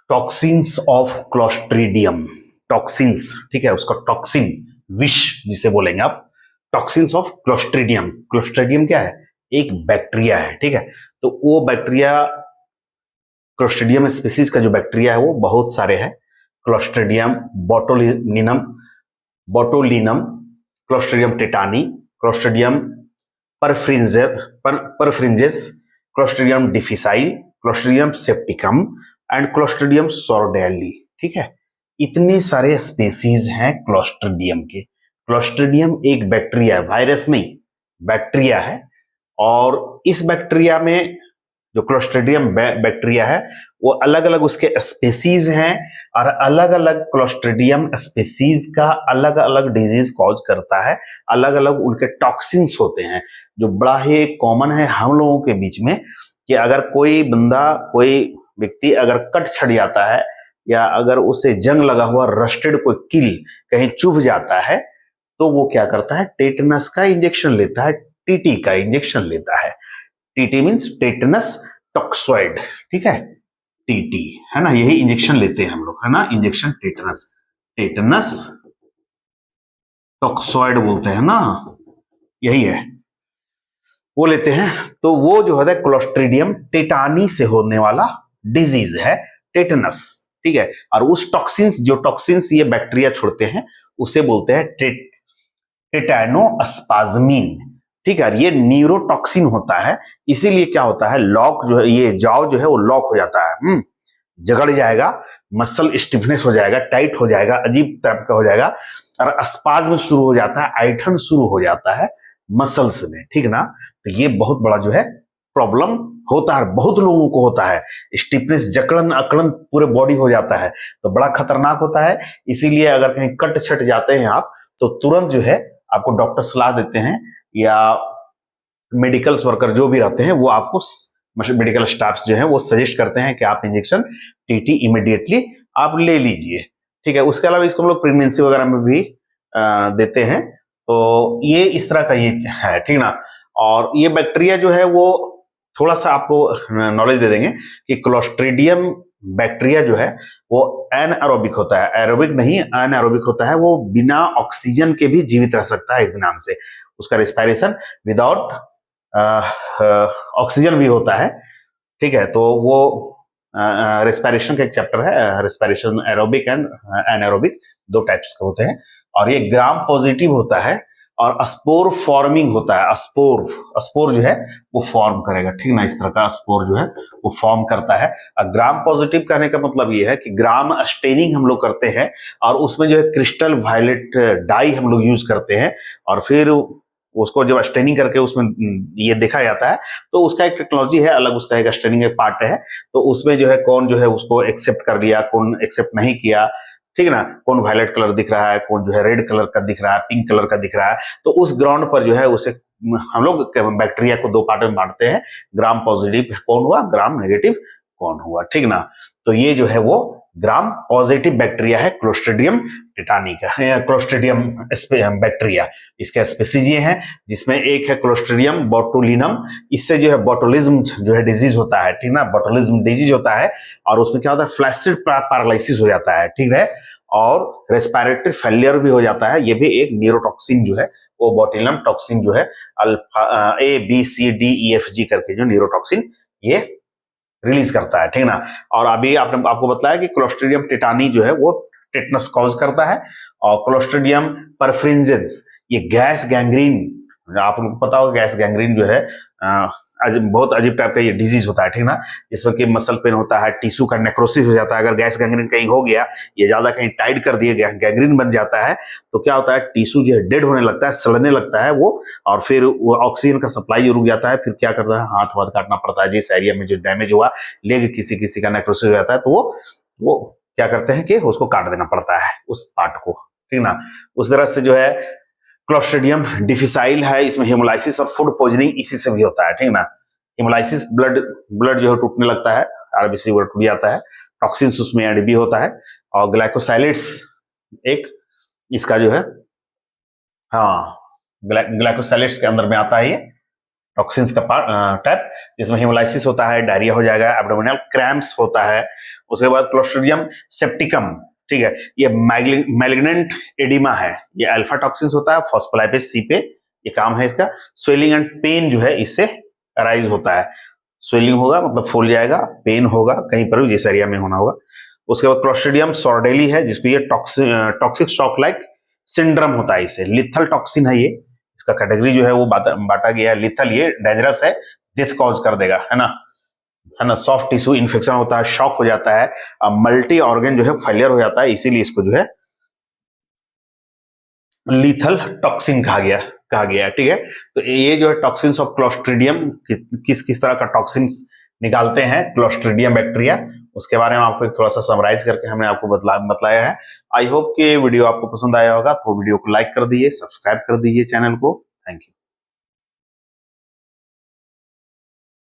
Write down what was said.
Toxins of clostridium. Toxins, ठीक है, उसका टॉक्सिन, विष जिसे बोलेंगे आप, टॉक्सिन्स ऑफ क्लोस्ट्रीडियम। क्लोस्ट्रीडियम क्या है? एक बैक्टीरिया है, ठीक है। तो वो बैक्टीरिया, क्लोस्ट्रीडियम स्पीसीज का जो बैक्टीरिया है वो बहुत सारे हैं। Clostridium botulinum, Clostridium tetani, Clostridium perfringens, Clostridium difficile, Clostridium septicum and Clostridium sordellii, ठीक है। इतने सारे स्पीसीज हैं क्लोस्ट्रीडियम के। क्लोस्ट्रीडियम एक बैक्टीरिया है, वायरस नहीं, बैक्टीरिया है। और इस बैक्टीरिया में जो क्लोस्ट्रीडियम बैक्टीरिया है वो अलग अलग उसके स्पीसीज हैं, और अलग अलग क्लोस्ट्रीडियम स्पीसीज का अलग अलग डिजीज कॉज करता है, अलग अलग उनके टॉक्सिन्स होते हैं। जो बड़ा ही कॉमन है हम लोगों के बीच में कि अगर कोई बंदा, कोई व्यक्ति अगर कट छड़ जाता है या अगर उसे जंग लगा हुआ रस्टेड कोई किल कहीं चुभ जाता है तो वो क्या करता है? टेटनस का इंजेक्शन लेता है, टीटी का इंजेक्शन लेता है। टीटी मीन्स टेटनस टॉक्सॉइड, ठीक है, टीटी है ना, यही इंजेक्शन लेते हैं हम लोग, है ना, इंजेक्शन टेटनस टॉक्सॉइड बोलते हैं ना, यही है, वो लेते हैं। तो वो जो है क्लोस्ट्रीडियम टेटानी से होने वाला डिजीज है, टेटनस, ठीक है। और उस टॉक्सिन्स, जो टॉक्सिन्स ये बैक्टीरिया छोड़ते हैं उसे बोलते हैं टेटानोस्पाज्मिन, ठीक है। ये न्यूरोटॉक्सिन होता है, इसीलिए क्या होता है, लॉक जो है, ये जाव जो है वो लॉक हो जाता है, जगड़ जाएगा, मसल स्टिफनेस हो जाएगा, टाइट हो जाएगा, अजीब तरह का हो जाएगा, और स्पाज्म शुरू हो जाता है, ऐंठन शुरू हो जाता है मसल्स में, ठीक ना। तो ये बहुत बड़ा जो है प्रॉब्लम होता है, बहुत लोगों को होता है, स्टिफनेस, जकड़न अकड़न पूरे बॉडी हो जाता है, तो बड़ा खतरनाक होता है। इसीलिए अगर कहीं कट छट जाते हैं आप तो तुरंत जो है आपको डॉक्टर सलाह देते हैं, या मेडिकल्स वर्कर जो भी रहते हैं वो आपको, मेडिकल स्टाफ जो है वो सजेस्ट करते हैं कि आप इंजेक्शन टीटी इमीडिएटली आप ले लीजिए, ठीक है। उसके अलावा इसको हम लोग प्रेगनेंसी वगैरह में भी देते हैं। तो ये इस तरह का ये है, ठीक ना। और ये बैक्टीरिया जो है वो थोड़ा सा आपको नॉलेज दे देंगे कि क्लोस्ट्रीडियम बैक्टीरिया जो है वो एनएरोबिक होता है, एरोबिक नहीं, एनएरोबिक होता है। वो बिना ऑक्सीजन के भी जीवित रह सकता है इत्मीनान से, उसका रेस्पिरेशन विदाउट ऑक्सीजन भी होता है, ठीक है। तो वो रेस्पिरेशन का एक चैप्टर है, रेस्पिरेशन एरोबिक एंड एनएरोबिक, दो टाइप्स के होते हैं। और ये ग्राम पॉजिटिव होता है और स्पोर फॉर्मिंग होता है। स्पोर जो है वो फॉर्म करेगा, ठीक ना, इस तरह का स्पोर जो है वो फॉर्म करता है। ग्राम पॉजिटिव कहने का मतलब ये है कि ग्राम स्टेनिंग हम लोग करते हैं और उसमें जो है क्रिस्टल वायलेट डाई हम लोग यूज करते हैं, और फिर उसको जब स्टेनिंग करके उसमें ये देखा जाता है तो उसका एक टेक्नोलॉजी है अलग, उसका एक स्टेनिंग एक पार्ट है। तो उसमें जो है कौन जो है उसको एक्सेप्ट कर लिया, कौन एक्सेप्ट नहीं किया, ठीक है ना, कौन वायलेट कलर दिख रहा है, कौन जो है रेड कलर का दिख रहा है, पिंक कलर का दिख रहा है। तो उस ग्राउंड पर जो है उसे हम लोग बैक्टीरिया को दो पार्ट में बांटते हैं, ग्राम पॉजिटिव कौन हुआ, ग्राम नेगेटिव कौन हुआ, ठीक ना। तो ये जो है वो ग्राम पॉजिटिव बैक्टीरिया है क्लोस्ट्रीडियम टेटानी का, क्लोस्ट्रीडियम बैक्टीरिया। इसके स्पीसीज ये हैं, जिसमें एक है क्लोस्ट्रीडियम बोटुलिनम, इससे जो है बोटुलिज्म जो है डिजीज होता है, ठीक ना, बोटुलिज्म डिजीज होता है। और उसमें क्या होता है, फ्लैसिड पैरालिसिस हो जाता है, ठीक है, और रेस्पिरेटरी फेलियर भी हो जाता है। ये भी एक न्यूरोटॉक्सिन जो है वो बोटुलिनम टॉक्सिन जो है अल्फा ABCDEFG करके जो न्यूरोटॉक्सिन ये रिलीज करता है, ठीक ना। और अभी आपको बताया कि क्लोस्ट्रीडियम टेटानी जो है वो टेटनस कॉज करता है, और क्लोस्ट्रीडियम परफ्रिंजेंस ये गैस गैंग्रीन, आप लोगों को पता होगा गैस गैंग्रीन जो है बहुत अजीब टाइप का ये डिजीज होता है, ठीक ना, जिसमें कि मसल पेन होता है, टिश्यू का नेक्रोसिस हो जाता है। अगर गैस गैंग्रीन कहीं हो गया, ये ज्यादा कहीं टाइट कर दिया गया, गैंग्रीन बन जाता है, तो क्या होता है, टिश्यू जो है डेड होने लगता है, सड़ने लगता है वो, और फिर वो ऑक्सीजन का सप्लाई रुक जाता है। फिर क्या करता है, हाथ वाथ काटना पड़ता है जिस एरिया में जो डैमेज हुआ, लेग किसी किसी का नेक्रोसिस हो जाता है, तो वो क्या करते हैं कि उसको काट देना पड़ता है उस पार्ट को, ठीक ना। उस तरह से जो है क्लोस्ट्रीडियम डिफिसाइल है, इसमें हेमोलाइसिस और फूड पॉइजनिंग इसी से भी होता है, ठीक ना। हेमोलाइसिस ब्लड जो है टूटने लगता है, आरबीसी वो टूट जाता है, टॉक्सिन्स उसमें ऐड भी होता है। और ग्लाइकोसाइलेट्स एक इसका जो है, हाँ, ग्लाइकोसाइलेट्स के अंदर में आता है ये, टॉक्सिन्स का टाइप, जिसमें हेमोलाइसिस होता है, डायरिया हो जाएगा, एब्डोमिनल क्रैम्प्स होता है। उसके बाद क्लोस्ट्रीडियम सेप्टिकम, ठीक है, ये मैलिग्नेंट एडिमा है, ये अल्फा टॉक्सिन्स होता है, फॉस्फोलाइपेज सी पे ये काम है इसका। स्वेलिंग एंड पेन जो है इससे अराइज होता है, स्वेलिंग होगा मतलब फूल जाएगा, पेन होगा कहीं पर भी जिस एरिया में होना होगा। उसके बाद क्लोस्ट्रीडियम सॉर्डेली है, जिसको ये टॉक्सिक शॉक लाइक सिंड्रोम होता है, इसे लिथल टॉक्सिन है ये, इसका कैटेगरी जो है वो बांटा गया है, लिथल ये डेंजरस है, डेथ कॉज कर देगा, है ना, सॉफ्ट टिश्यू इन्फेक्शन होता है, शॉक हो जाता है, मल्टी ऑर्गन जो है फेलियर हो जाता है, इसीलिए इसको जो है लीथल टॉक्सिन कहा गया, ठीक है। तो ये जो है टॉक्सिन्स ऑफ क्लोस्ट्रीडियम, किस तरह का टॉक्सिन्स निकालते हैं क्लोस्ट्रीडियम बैक्टीरिया, उसके बारे में आपको थोड़ा सा समराइज करके हमने आपको बतलाया है। आई होप कि वीडियो आपको पसंद आया होगा, तो वीडियो को लाइक कर दीजिए, सब्सक्राइब कर दीजिए चैनल को। Thank you.